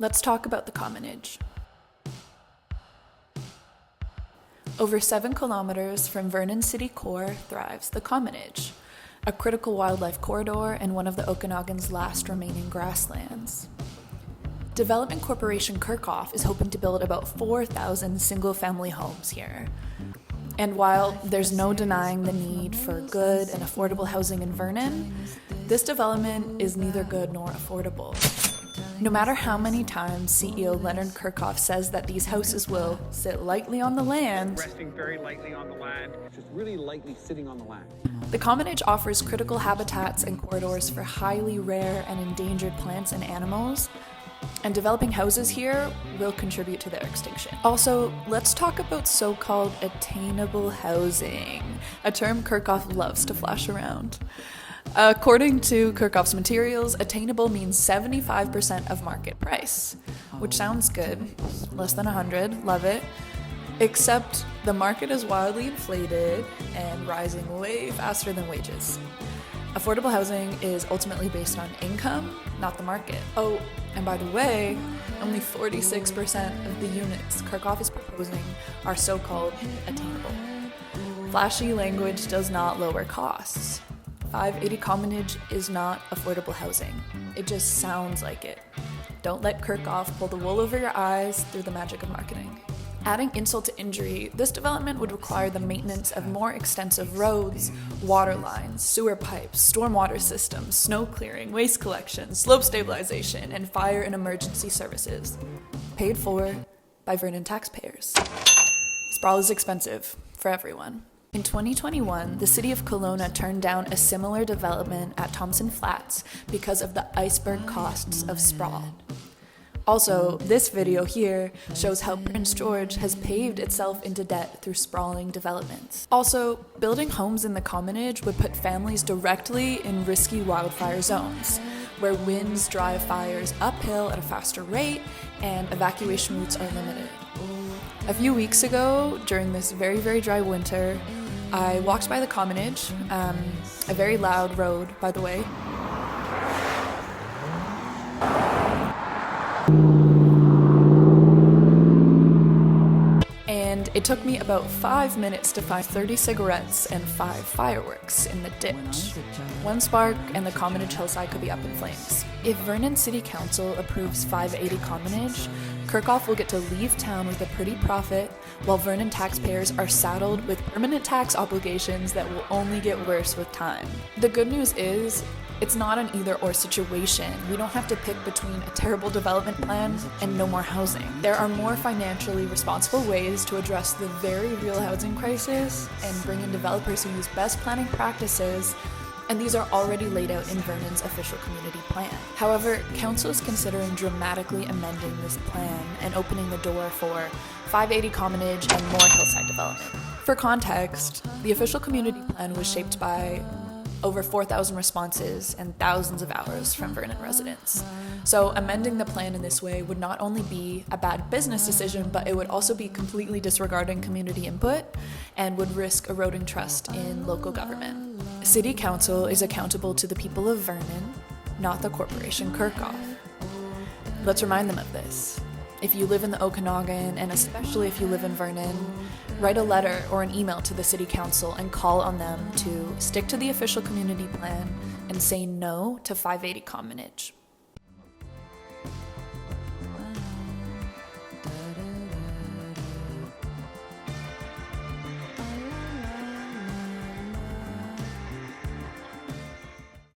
Let's talk about the Commonage. Over 7 kilometers from Vernon City core thrives the Commonage, a critical wildlife corridor and one of the Okanagan's last remaining grasslands. Development Corporation Kirchhoff is hoping to build about 4,000 single-family homes here. And while there's no denying the need for good and affordable housing in Vernon, this development is neither good nor affordable. No matter how many times CEO Leonard Kirchhoff says that these houses will sit lightly on the land, resting very lightly on the land, just really lightly sitting on the land. The Commonage offers critical habitats and corridors for highly rare and endangered plants and animals, and developing houses here will contribute to their extinction. Also, let's talk about so-called attainable housing, a term Kirchhoff loves to flash around. According to Kirchhoff's materials, attainable means 75% of market price, which sounds good. Less than 100, love it. Except the market is wildly inflated and rising way faster than wages. Affordable housing is ultimately based on income, not the market. Oh, and by the way, only 46% of the units Kirchhoff is proposing are so-called attainable. Flashy language does not lower costs. 580 Commonage is not affordable housing. It just sounds like it. Don't let Kirchhoff pull the wool over your eyes through the magic of marketing. Adding insult to injury, this development would require the maintenance of more extensive roads, water lines, sewer pipes, stormwater systems, snow clearing, waste collection, slope stabilization, and fire and emergency services. Paid for by Vernon taxpayers. Sprawl is expensive for everyone. In 2021, the city of Kelowna turned down a similar development at Thompson Flats because of the iceberg costs of sprawl. Also, this video here shows how Prince George has paved itself into debt through sprawling developments. Also, building homes in the Commonage would put families directly in risky wildfire zones, where winds drive fires uphill at a faster rate and evacuation routes are limited. A few weeks ago, during this very, very dry winter, I walked by the Commonage, a very loud road, by the way. And it took me about 5 minutes to find 30 cigarettes and 5 fireworks in the ditch. One spark and the Commonage hillside could be up in flames. If Vernon City Council approves 580 Commonage, Kirchhoff will get to leave town with a pretty profit, while Vernon taxpayers are saddled with permanent tax obligations that will only get worse with time. The good news is, it's not an either-or situation. We don't have to pick between a terrible development plan and no more housing. There are more financially responsible ways to address the very real housing crisis and bring in developers who use best planning practices, and these are already laid out in Vernon's official community plan. However, council is considering dramatically amending this plan and opening the door for 580 Commonage and more hillside development. For context, the official community plan was shaped by over 4,000 responses and thousands of hours from Vernon residents. So amending the plan in this way would not only be a bad business decision, but it would also be completely disregarding community input and would risk eroding trust in local government. City Council is accountable to the people of Vernon, not the Corporation Kirchhoff. Let's remind them of this. If you live in the Okanagan, and especially if you live in Vernon, write a letter or an email to the City Council and call on them to stick to the official community plan and say no to 580 Commonage.